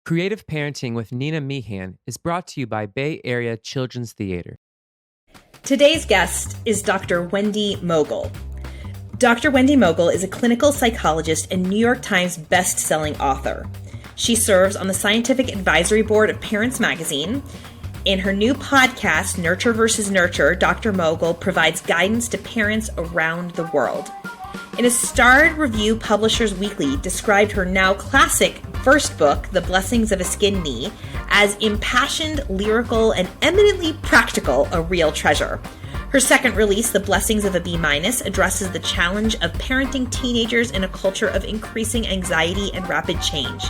Creative Parenting with Nina Meehan is brought to you by Bay Area Children's Theater. Today's guest is Dr. Wendy Mogel. Dr. Wendy Mogel is a clinical psychologist and New York Times best-selling author. She serves on the scientific advisory board of Parents Magazine. In her new podcast, Nurture vs. Nurture, Dr. Mogel provides guidance to parents around the world. In a starred review, Publishers Weekly described her now classic first book, The Blessings of a Skinned Knee, as impassioned, lyrical, and eminently practical, a real treasure. Her second release, The Blessings of a B-, addresses the challenge of parenting teenagers in a culture of increasing anxiety and rapid change.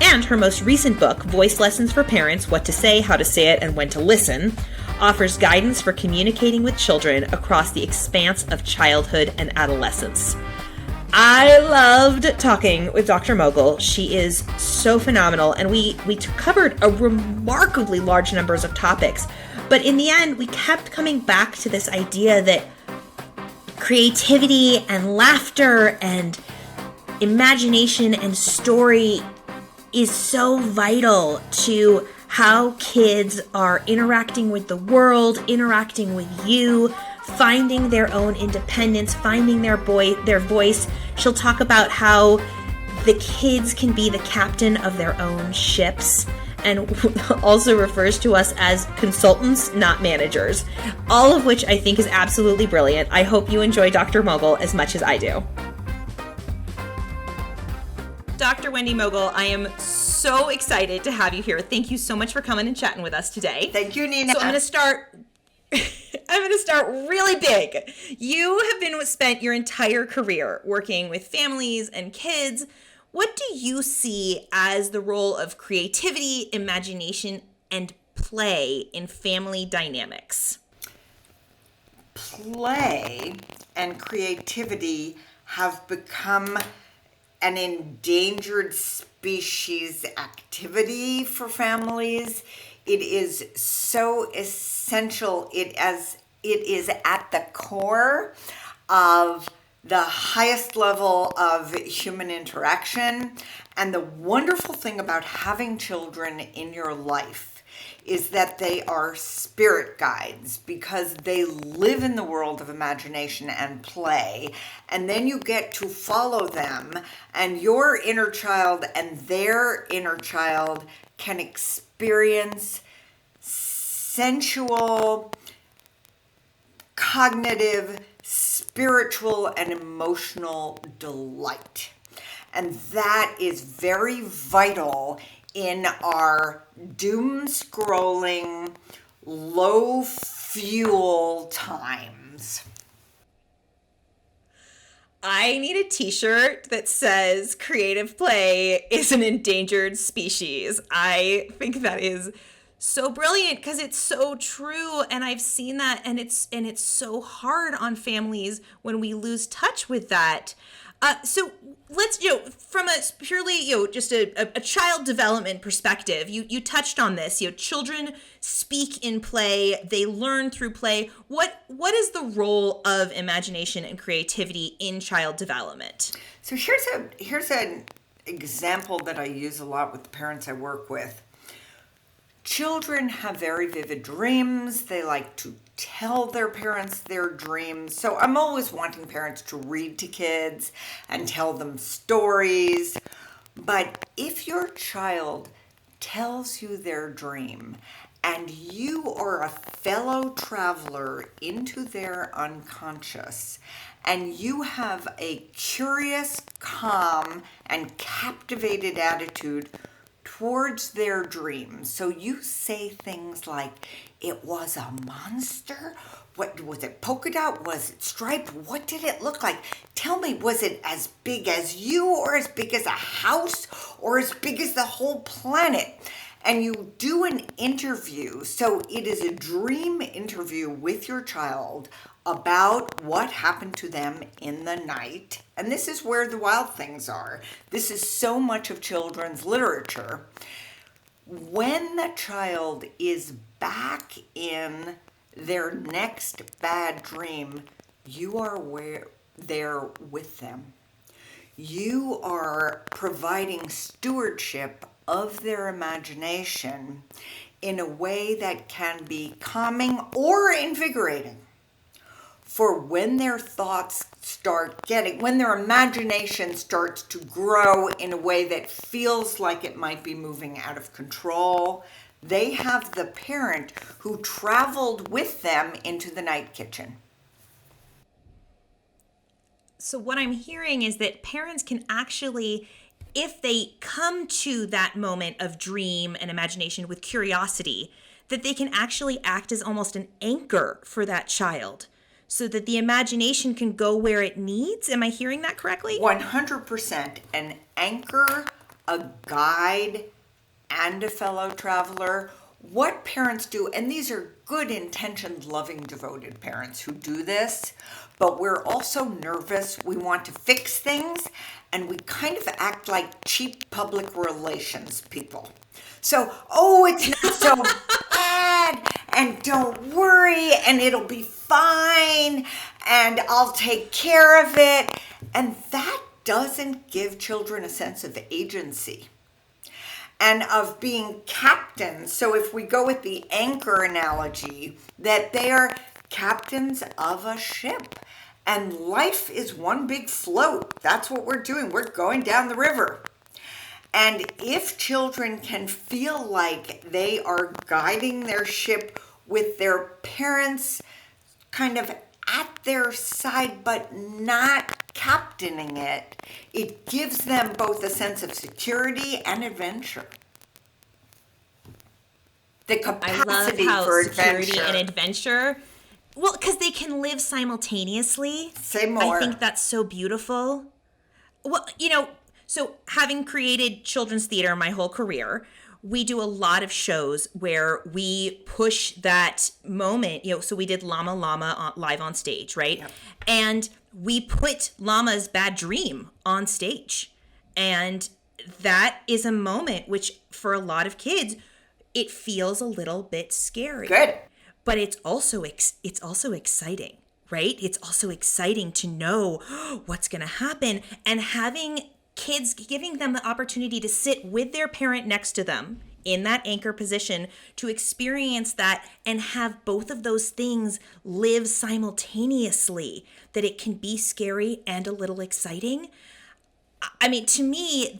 And her most recent book, Voice Lessons for Parents, What to Say, How to Say It, and When to Listen, offers guidance for communicating with children across the expanse of childhood and adolescence. I loved talking with Dr. Mogel. She is so phenomenal, and we covered a remarkably large numbers of topics. But in the end, we kept coming back to this idea that creativity and laughter and imagination and story is so vital to how kids are interacting with the world, interacting with you, finding their own independence, finding their voice. She'll talk about how the kids can be the captain of their own ships, and also refers to us as consultants, not managers. All of which I think is absolutely brilliant. I hope you enjoy Dr. Mogel as much as I do. Dr. Wendy Mogel, I am so excited to have you here. Thank you so much for coming and chatting with us today. Thank you, Nina. So I'm going to start really big. You have spent your entire career working with families and kids. What do you see as the role of creativity, imagination, and play in family dynamics? Play and creativity have become an endangered species activity for families. It is so essential. It is at the core of the highest level of human interaction. And the wonderful thing about having children in your life is that they are spirit guides, because they live in the world of imagination and play. And then you get to follow them, and your inner child and their inner child can experience sensual, cognitive, spiritual, and emotional delight. And that is very vital in our doom-scrolling, low-fuel times. I need a t-shirt that says creative play is an endangered species. I think that is so brilliant because it's so true, and I've seen that, and it's so hard on families when we lose touch with that. So let's, from a purely, just a child development perspective, you touched on this. Children speak in play, they learn through play. What is the role of imagination and creativity in child development? So here's an example that I use a lot with the parents I work with. Children have very vivid dreams. They like to tell their parents their dreams. So I'm always wanting parents to read to kids and tell them stories. But if your child tells you their dream and you are a fellow traveler into their unconscious, and you have a curious, calm, and captivated attitude towards their dreams. So you say things like, it was a monster? What was it, polka dot? Was it striped? What did it look like? Tell me, was it as big as you, or as big as a house, or as big as the whole planet? And you do an interview. So it is a dream interview with your child about what happened to them in the night. And this is where the wild things are. This is so much of children's literature. When the child is back in their next bad dream, you are there with them. You are providing stewardship of their imagination in a way that can be calming or invigorating for when their thoughts when their imagination starts to grow in a way that feels like it might be moving out of control. They have the parent who traveled with them into the night kitchen. So what I'm hearing is that parents can actually, if they come to that moment of dream and imagination with curiosity, that they can actually act as almost an anchor for that child so that the imagination can go where it needs. Am I hearing that correctly? 100%. An anchor, a guide, and a fellow traveler. What parents do, and these are good intentioned, loving, devoted parents who do this, but we're also nervous. We want to fix things, and we kind of act like cheap public relations people. So, it's not so bad, and don't worry, and it'll be fine, and I'll take care of it. And that doesn't give children a sense of agency and of being captains. So if we go with the anchor analogy, that they are captains of a ship, and life is one big float. That's what we're doing. We're going down the river. And if children can feel like they are guiding their ship with their parents kind of at their side but not captaining it, it gives them both a sense of security and adventure. The capacity for security adventure. and adventure. Well, because they can live simultaneously. Say more. I think that's so beautiful. Well, so having created children's theater my whole career, we do a lot of shows where we push that moment, so we did Llama Llama live on stage, right? Yep. And we put Llama's bad dream on stage. And that is a moment which for a lot of kids, it feels a little bit scary. Good. But it's also exciting, right? It's also exciting to know what's going to happen, and having kids, giving them the opportunity to sit with their parent next to them in that anchor position to experience that and have both of those things live simultaneously, that it can be scary and a little exciting. I mean, to me,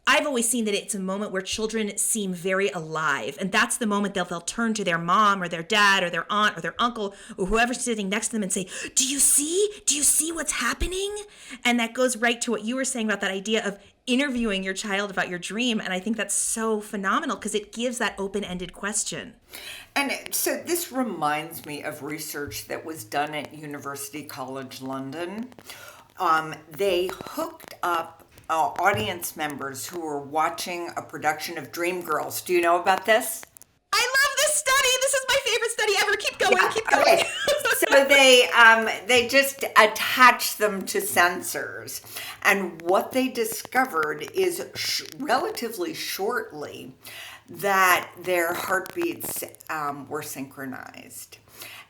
I've always seen that it's a moment where children seem very alive, and that's the moment they'll turn to their mom or their dad or their aunt or their uncle or whoever's sitting next to them and say, do you see what's happening? And that goes right to what you were saying about that idea of interviewing your child about your dream, and I think that's so phenomenal because it gives that open-ended question. And so this reminds me of research that was done at University College London. They hooked up audience members who were watching a production of Dreamgirls. Do you know about this? I love this study. This is my favorite study ever. Keep going. Okay. So they just attached them to sensors, and what they discovered is relatively shortly that their heartbeats were synchronized.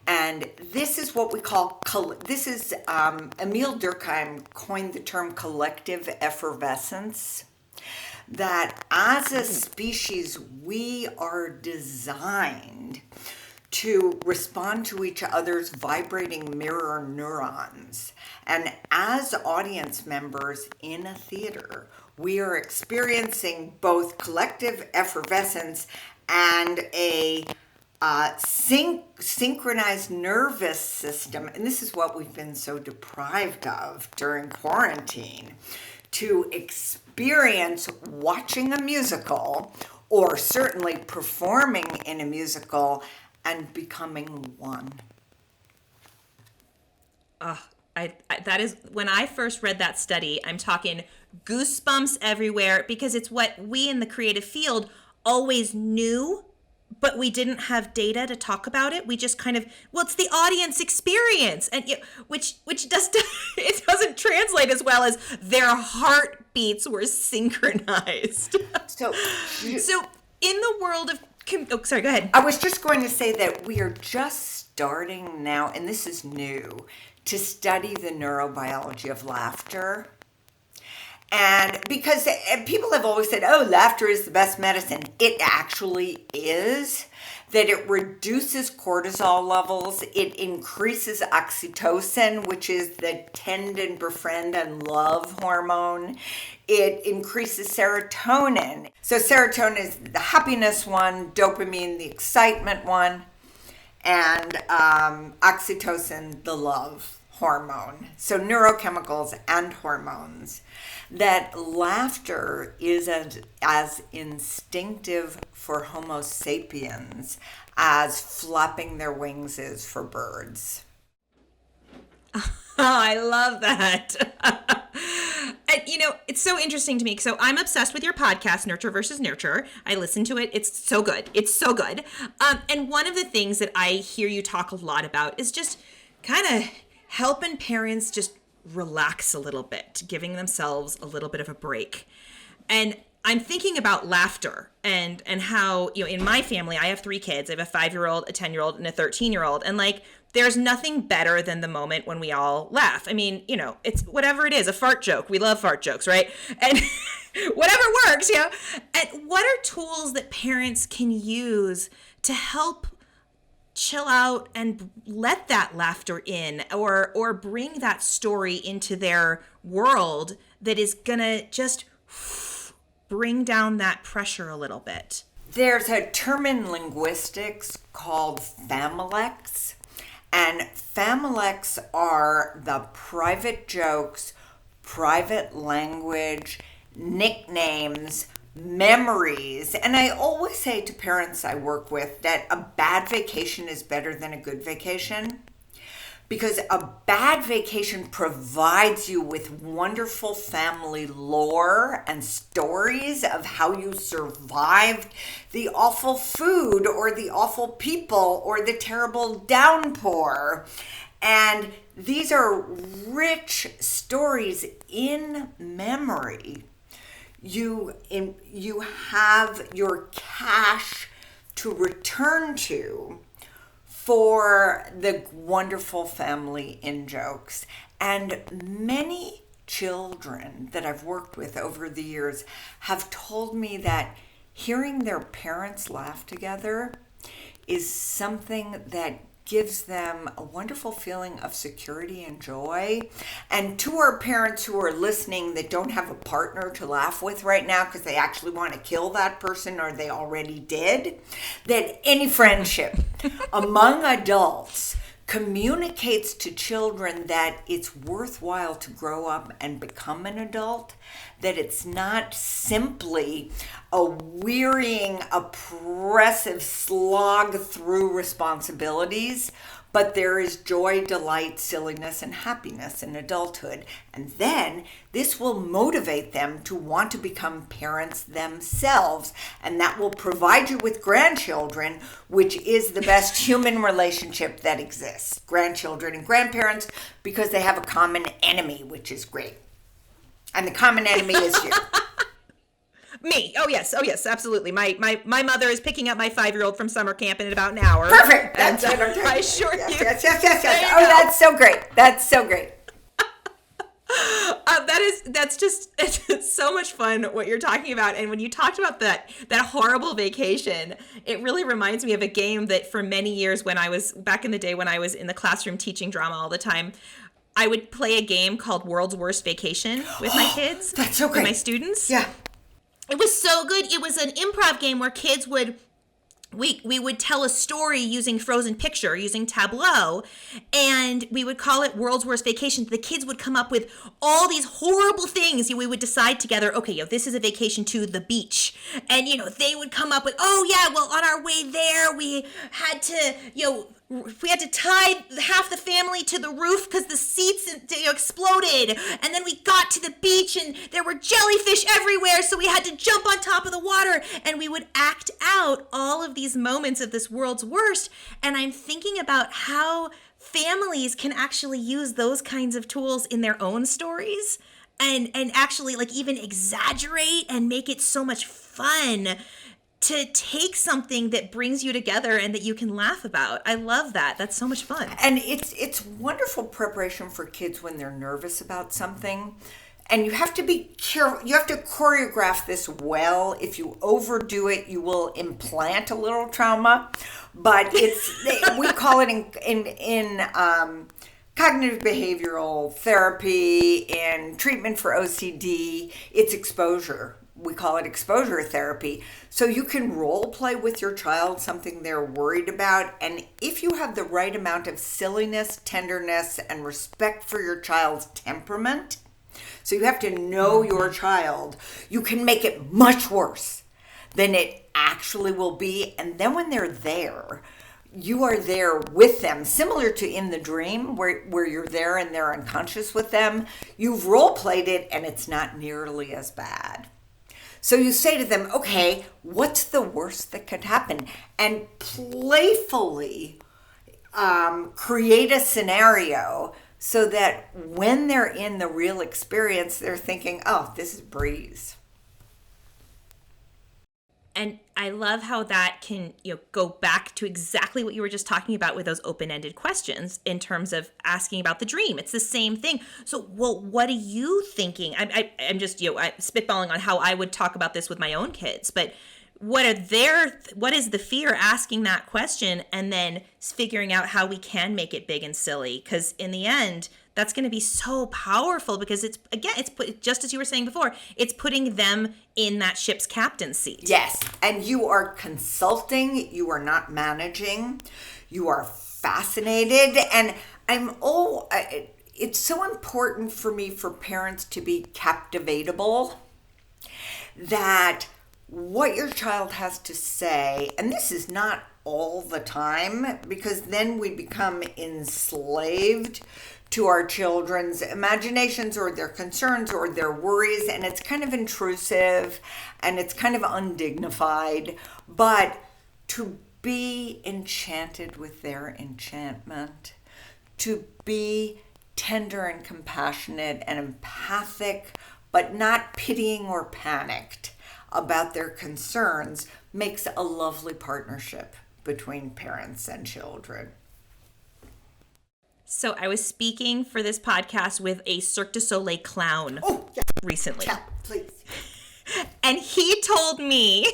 And this is what we call, Emile Durkheim coined the term collective effervescence, that as a species, we are designed to respond to each other's vibrating mirror neurons. And as audience members in a theater, we are experiencing both collective effervescence and a synchronized nervous system. And this is what we've been so deprived of during quarantine, to experience watching a musical or certainly performing in a musical and becoming one. That is, when I first read that study, I'm talking goosebumps everywhere, because it's what we in the creative field always knew, but we didn't have data to talk about it. We just kind of, it's the audience experience, and which it doesn't translate as well as their heartbeats were synchronized. So in the world of, sorry, go ahead. I was just going to say that we are just starting now, and this is new, to study the neurobiology of laughter. And because people have always said, oh, laughter is the best medicine. It actually is. That it reduces cortisol levels. It increases oxytocin, which is the tend and befriend and love hormone. It increases serotonin. So serotonin is the happiness one, dopamine, the excitement one, and oxytocin, the love hormone. So neurochemicals and hormones. That laughter is as instinctive for Homo sapiens as flapping their wings is for birds. I love that. And, it's so interesting to me. So I'm obsessed with your podcast, Nurture versus Nurture. I listen to it. It's so good. It's so good. And one of the things that I hear you talk a lot about is just kind of helping parents just relax a little bit, giving themselves a little bit of a break. And I'm thinking about laughter and how, in my family, I have 3 kids. I have a 5-year-old, a 10-year-old, and a 13-year-old. And there's nothing better than the moment when we all laugh. I mean, it's whatever it is, a fart joke. We love fart jokes, right? And whatever works, And what are tools that parents can use to help chill out and let that laughter in, or bring that story into their world that is gonna just bring down that pressure a little bit? There's a term in linguistics called familex, and familex are the private jokes, private language, nicknames, memories. And I always say to parents I work with that a bad vacation is better than a good vacation, because a bad vacation provides you with wonderful family lore and stories of how you survived the awful food or the awful people or the terrible downpour. And these are rich stories in memory. You have your cache to return to for the wonderful family in-jokes. And many children that I've worked with over the years have told me that hearing their parents laugh together is something that gives them a wonderful feeling of security and joy. And to our parents who are listening that don't have a partner to laugh with right now because they actually want to kill that person or they already did, that any friendship among adults communicates to children that it's worthwhile to grow up and become an adult, that it's not simply a wearying, oppressive slog through responsibilities, but there is joy, delight, silliness, and happiness in adulthood. And then this will motivate them to want to become parents themselves. And that will provide you with grandchildren, which is the best human relationship that exists. Grandchildren and grandparents, because they have a common enemy, which is great. And the common enemy is you. Me. Oh yes, absolutely. My mother is picking up my 5-year-old from summer camp in about an hour. Perfect. That's and, what I'm I assure you. Yes. Oh, that's so great. That's so great. That's just, it's so much fun what you're talking about. And when you talked about that horrible vacation, it really reminds me of a game that for many years when I was back in the day when I was in the classroom teaching drama all the time, I would play a game called World's Worst Vacation with my kids. That's so great. With my students. Yeah. It was so good. It was an improv game where kids would we would tell a story using Frozen Picture, using Tableau, and we would call it World's Worst Vacation. The kids would come up with all these horrible things. We would decide together, okay, this is a vacation to the beach. And, they would come up with, oh, yeah, well, on our way there, we had to, we had to tie half the family to the roof because the seats exploded. And then we got to the beach and there were jellyfish everywhere, so we had to jump on top of the water. And we would act out all of these moments of this world's worst. And I'm thinking about how families can actually use those kinds of tools in their own stories and actually even exaggerate and make it so much fun to take something that brings you together and that you can laugh about. I love that. That's so much fun. And it's wonderful preparation for kids when they're nervous about something. And you have to be careful. You have to choreograph this well. If you overdo it, you will implant a little trauma. But we call it in cognitive behavioral therapy, in treatment for OCD, it's exposure. We call it exposure therapy. So you can role play with your child something they're worried about. And if you have the right amount of silliness, tenderness, and respect for your child's temperament, so you have to know your child, you can make it much worse than it actually will be. And then when they're there, you are there with them, similar to in the dream where you're there and they're unconscious with them. You've role played it and it's not nearly as bad. So you say to them, okay, what's the worst that could happen? And playfully create a scenario so that when they're in the real experience, they're thinking, oh, this is breeze. And I love how that can, go back to exactly what you were just talking about with those open-ended questions in terms of asking about the dream. It's the same thing. So, well, what are you thinking? I'm just, I'm spitballing on how I would talk about this with my own kids, but what is the fear asking that question and then figuring out how we can make it big and silly? Because in the end, that's going to be so powerful because it's just as you were saying before, it's putting them in that ship's captain's seat. Yes. And you are consulting, you are not managing, you are fascinated. And it's so important for me for parents to be captivatable, that what your child has to say, and this is not all the time, because then we become enslaved to our children's imaginations or their concerns or their worries, and it's kind of intrusive and it's kind of undignified. But to be enchanted with their enchantment, to be tender and compassionate and empathic, but not pitying or panicked about their concerns, makes a lovely partnership between parents and children. So I was speaking for this podcast with a Cirque du Soleil clown recently. Yeah, please. And he told me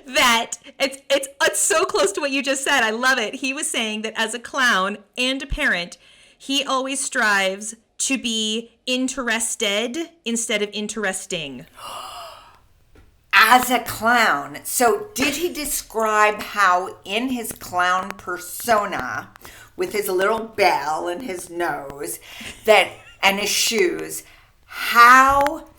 that it's so close to what you just said. I love it. He was saying that as a clown and a parent, he always strives to be interested instead of interesting. As a clown. So did he describe how in his clown persona, with his little bell and his nose and his shoes, how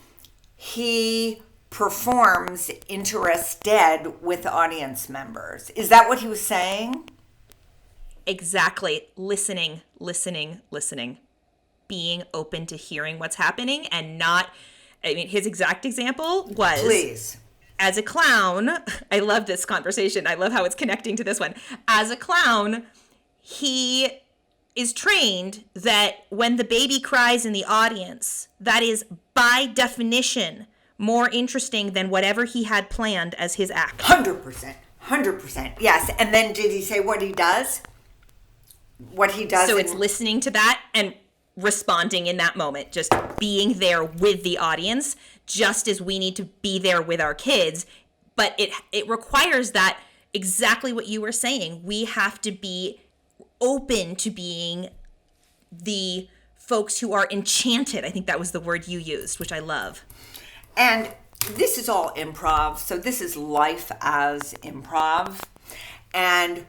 he performs interested with audience members? Is that what he was saying? Exactly. Listening. Being open to hearing what's happening and not, his exact example was... Please. As a clown, I love this conversation. I love how it's connecting to this one. As a clown, he is trained that when the baby cries in the audience, that is by definition more interesting than whatever he had planned as his act. 100%. Yes. And then did he say what he does? What he does? So it's listening to that and responding in that moment, just being there with the audience, just as we need to be there with our kids. But it requires that, exactly what you were saying. We have to be open to being the folks who are enchanted. I think that was the word you used, which I love. And this is all improv. So this is life as improv. And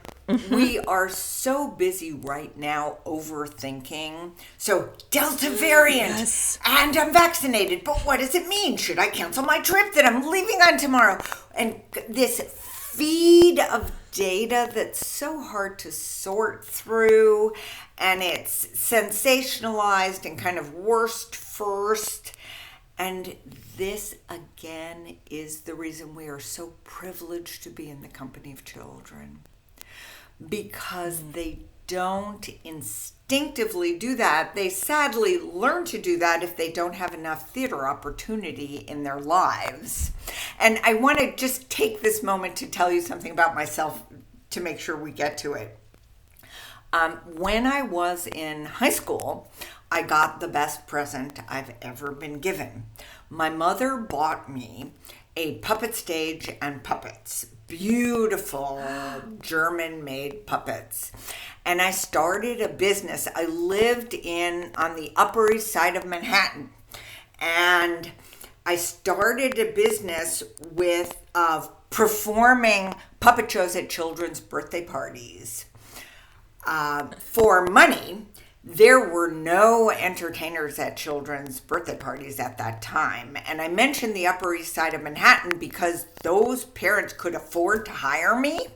we are so busy right now overthinking. So Delta variant, yes. And I'm vaccinated, but what does it mean? Should I cancel my trip that I'm leaving on tomorrow? And this feed of data that's so hard to sort through, and it's sensationalized and kind of worst first. And this, again, is the reason we are so privileged to be in the company of children. Because they don't instinctively do that. They sadly learn to do that if they don't have enough theater opportunity in their lives. And I want to just take this moment to tell you something about myself to make sure we get to it. When I was in high school, I got the best present I've ever been given. My mother bought me a puppet stage and puppets, beautiful German-made puppets. And I started a business. I lived on the Upper East Side of Manhattan. And I started a business with performing puppet shows at children's birthday parties. For money, there were no entertainers at children's birthday parties at that time. And I mentioned the Upper East Side of Manhattan because those parents could afford to hire me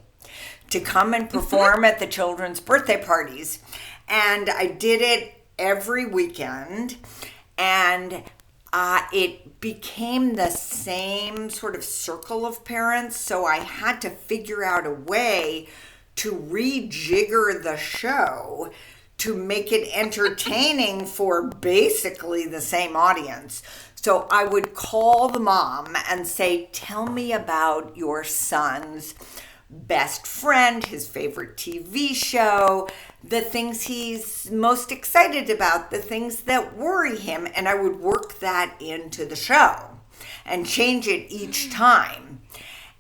to come and perform at the children's birthday parties. And I did it every weekend. And it became the same sort of circle of parents. So I had to figure out a way to rejigger the show to make it entertaining for basically the same audience. So I would call the mom and say, tell me about your son's best friend, his favorite TV show, the things he's most excited about, the things that worry him. And I would work that into the show and change it each time.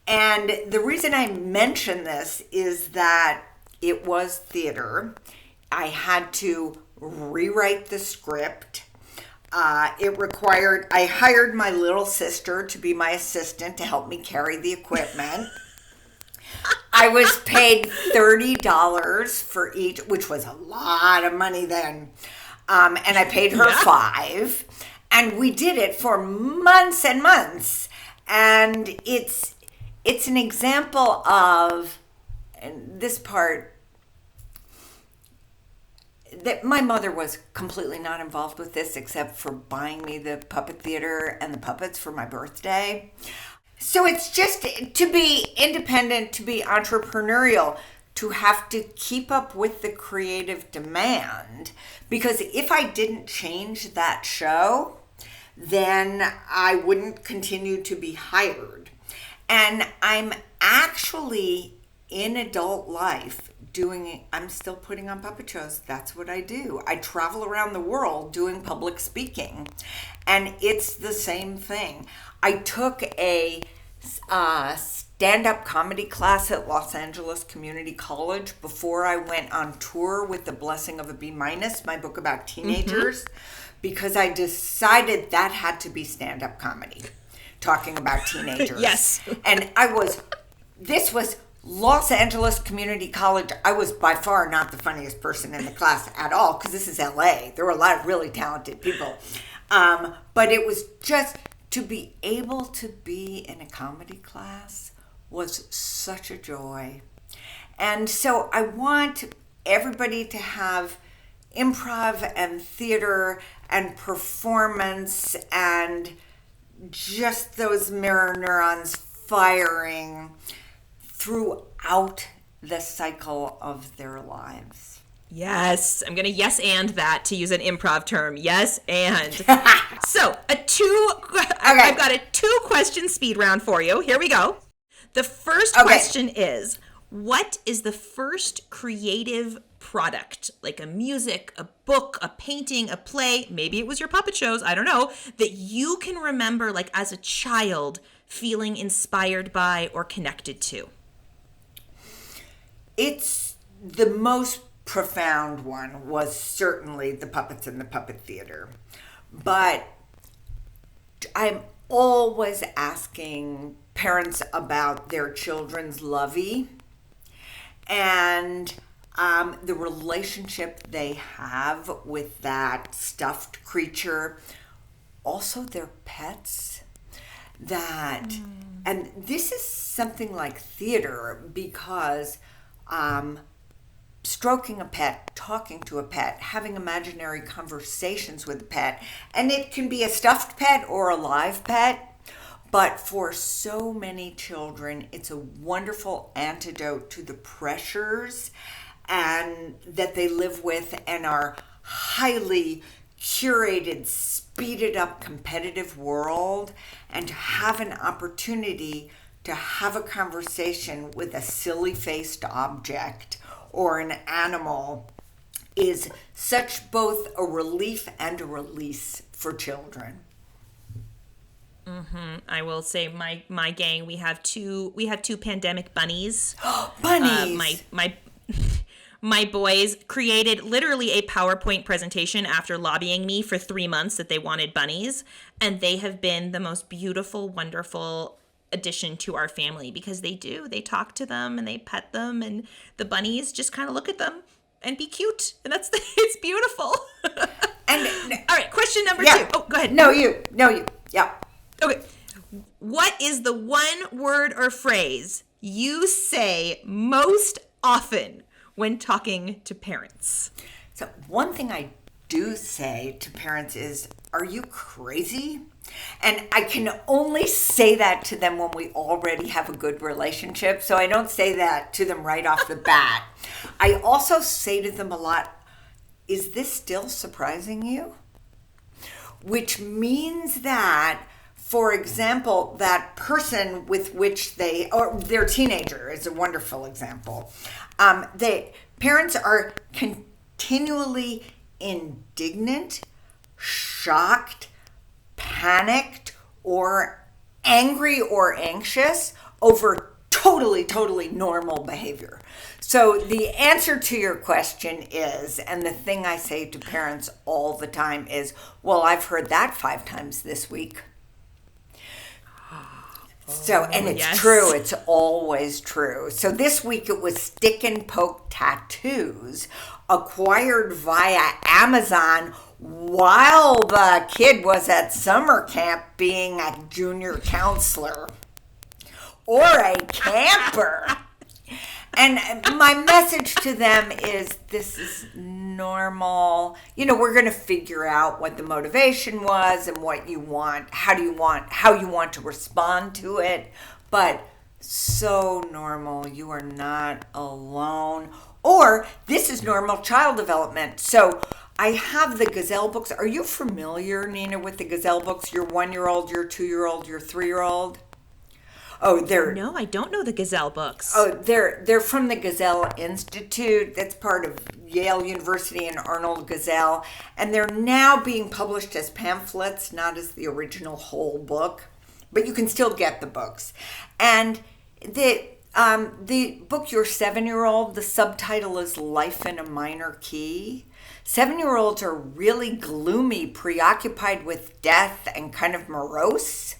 And the reason I mention this is that it was theater. I had to rewrite the script. I hired my little sister to be my assistant to help me carry the equipment. I was paid $30 for each, which was a lot of money then. And I paid her $5. And we did it for months and months. And it's an example of, and this part, that my mother was completely not involved with this except for buying me the puppet theater and the puppets for my birthday. So it's just to be independent, to be entrepreneurial, to have to keep up with the creative demand. Because if I didn't change that show, then I wouldn't continue to be hired. And I'm actually in adult life I'm still putting on puppet shows. That's what I do. I travel around the world doing public speaking. And it's the same thing. I took a stand-up comedy class at Los Angeles Community College before I went on tour with The Blessing of a B-, my book about teenagers, because I decided that had to be stand-up comedy, talking about teenagers. Yes. And this was Los Angeles Community College. I was by far not the funniest person in the class at all, because this is LA. There were a lot of really talented people. But it was just to be able to be in a comedy class was such a joy. And so I want everybody to have improv and theater and performance and just those mirror neurons firing throughout the cycle of their lives. Yes, I'm going to yes and that, to use an improv term. Yes and. So, I've got a 2-question speed round for you. Here we go. The first question is, what is the first creative product, like a music, a book, a painting, a play, maybe it was your puppet shows, I don't know, that you can remember, like as a child, feeling inspired by or connected to? It's the most profound one was certainly the puppets in the puppet theater. But I'm always asking parents about their children's lovey and the relationship they have with that stuffed creature. Also their pets. And this is something like theater because stroking a pet, talking to a pet, having imaginary conversations with a pet, and it can be a stuffed pet or a live pet, but for so many children, it's a wonderful antidote to the pressures and that they live with and our highly curated, speeded up competitive world, and to have an opportunity to have a conversation with a silly faced object or an animal is such both a relief and a release for children. I will say my gang, we have two pandemic bunnies. Bunnies. My boys created literally a PowerPoint presentation after lobbying me for 3 months that they wanted bunnies, and they have been the most beautiful, wonderful addition to our family because they talk to them and they pet them, and the bunnies just kind of look at them and be cute, and it's beautiful. And all right, question number 2. Oh, go ahead. No, you. Yeah. Okay. What is the one word or phrase you say most often when talking to parents? So one thing I do say to parents is, are you crazy? And I can only say that to them when we already have a good relationship. So I don't say that to them right off the bat. I also say to them a lot, is this still surprising you? Which means that, for example, that person with which or their teenager is a wonderful example. Parents are continually indignant, shocked, panicked, or angry or anxious over totally normal behavior. So the answer to your question is, and the thing I say to parents all the time is, well, I've heard that 5 times this week. So, and it's yes. true. It's always true. So this week it was stick and poke tattoos acquired via Amazon while the kid was at summer camp being a junior counselor or a camper. And my message to them is, this is normal. We're going to figure out what the motivation was and what you want, how you want to respond to it. But so normal. You are not alone. Or this is normal child development. So I have the Gazelle books. Are you familiar, Nina, with the Gazelle books? Your 1-year-old, your 2-year-old, your 3-year-old? Oh, No, I don't know the Gazelle books. Oh, they're from the Gazelle Institute. That's part of Yale University and Arnold Gazelle, and they're now being published as pamphlets, not as the original whole book, but you can still get the books. And the book, Your 7-Year-Old, the subtitle is Life in a Minor Key. 7-year-olds are really gloomy, preoccupied with death, and kind of morose.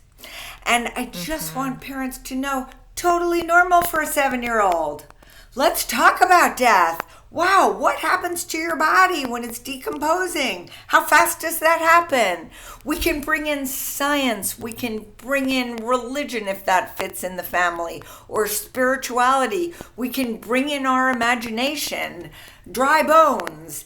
And I just want parents to know, totally normal for a 7-year-old. Let's talk about death. Wow, what happens to your body when it's decomposing? How fast does that happen? We can bring in science. We can bring in religion if that fits in the family, or spirituality. We can bring in our imagination, dry bones.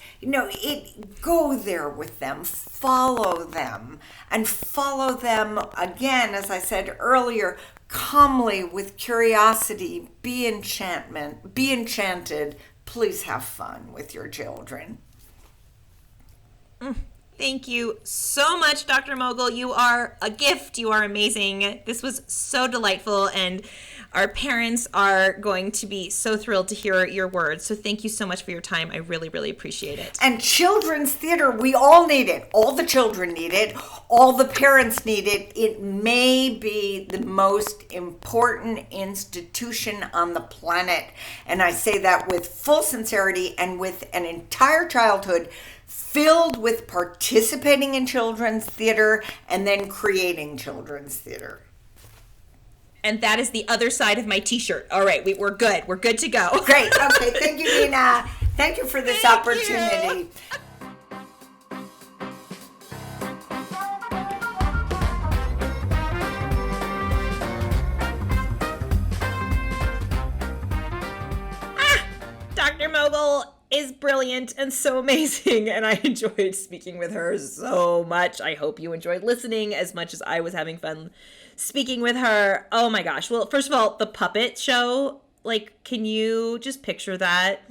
Go there with them, follow them, and follow them again, as I said earlier, calmly with curiosity. Be enchanted. Please have fun with your children. Thank you so much, Dr. Mogel. You are a gift. You are amazing. This was so delightful, and our parents are going to be so thrilled to hear your words. So thank you so much for your time. I really, really appreciate it. And children's theater, we all need it. All the children need it. All the parents need it. It may be the most important institution on the planet. And I say that with full sincerity and with an entire childhood filled with participating in children's theater and then creating children's theater. And that is the other side of my t-shirt. All right, we're good. We're good to go. Great. Okay. Thank you, Nina. Thank you for this opportunity. Dr. Mogel is brilliant and so amazing, and I enjoyed speaking with her so much. I hope you enjoyed listening as much as I was having fun speaking with her. Oh my gosh. Well, first of all, the puppet show, can you just picture that?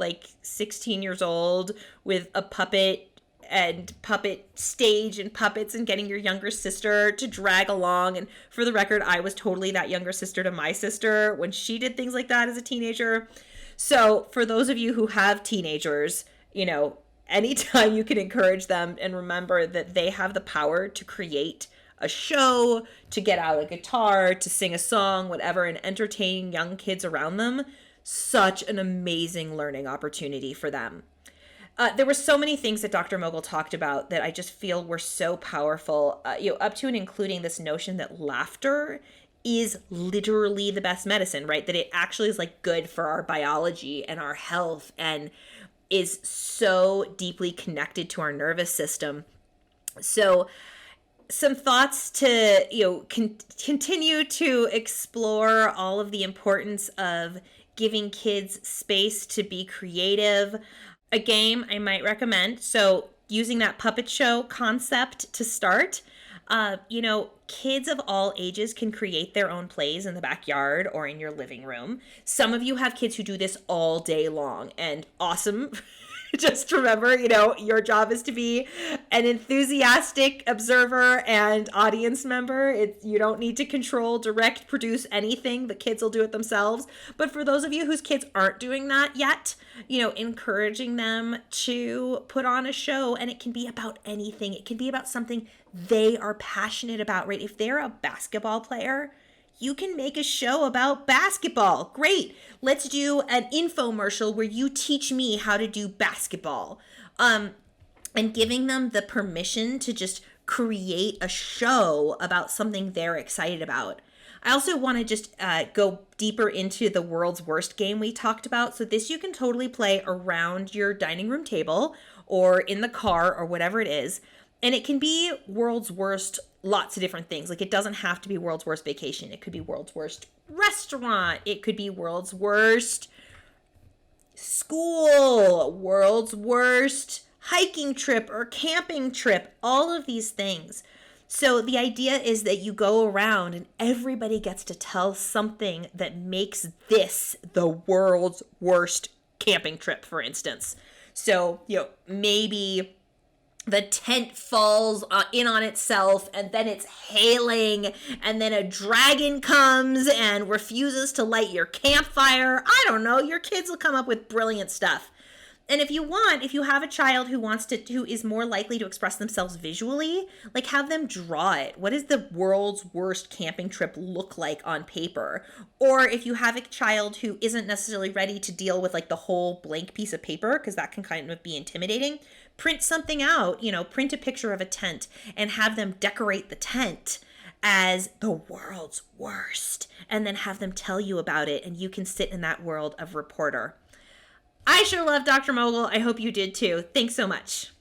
16 years old with a puppet and puppet stage and puppets, and getting your younger sister to drag along. And for the record, I was totally that younger sister to my sister when she did things like that as a teenager. So for those of you who have teenagers, anytime you can encourage them and remember that they have the power to create a show, to get out a guitar, to sing a song, whatever, and entertain young kids around them, such an amazing learning opportunity for them. There were so many things that Dr. Mogel talked about that I just feel were so powerful, up to and including this notion that laughter is literally the best medicine, right? That it actually is like good for our biology and our health and is so deeply connected to our nervous system. So some thoughts to, continue to explore all of the importance of giving kids space to be creative. A game I might recommend. So using that puppet show concept to start, kids of all ages can create their own plays in the backyard or in your living room. Some of you have kids who do this all day long, and awesome. Just remember, your job is to be an enthusiastic observer and audience member. You don't need to control, direct, produce anything. The kids will do it themselves. But for those of you whose kids aren't doing that yet, encouraging them to put on a show, and it can be about anything. It can be about something they are passionate about, right? If they're a basketball player, you can make a show about basketball. Great. Let's do an infomercial where you teach me how to do basketball. And giving them the permission to just create a show about something they're excited about. I also want to just go deeper into the world's worst game we talked about. So this you can totally play around your dining room table or in the car or whatever it is. And it can be world's worst, lots of different things. Like, it doesn't have to be world's worst vacation. It could be world's worst restaurant. It could be world's worst school, world's worst hiking trip or camping trip, all of these things. So the idea is that you go around and everybody gets to tell something that makes this the world's worst camping trip, for instance. So, maybe the tent falls in on itself and then it's hailing and then a dragon comes and refuses to light your campfire. I don't know. Your kids will come up with brilliant stuff. And if you have a child who is more likely to express themselves visually, like, have them draw it. What does the world's worst camping trip look like on paper? Or if you have a child who isn't necessarily ready to deal with like the whole blank piece of paper, because that can kind of be intimidating, print something out, print a picture of a tent and have them decorate the tent as the world's worst, and then have them tell you about it, and you can sit in that world of reporter. I sure love Dr. Mogel. I hope you did too. Thanks so much.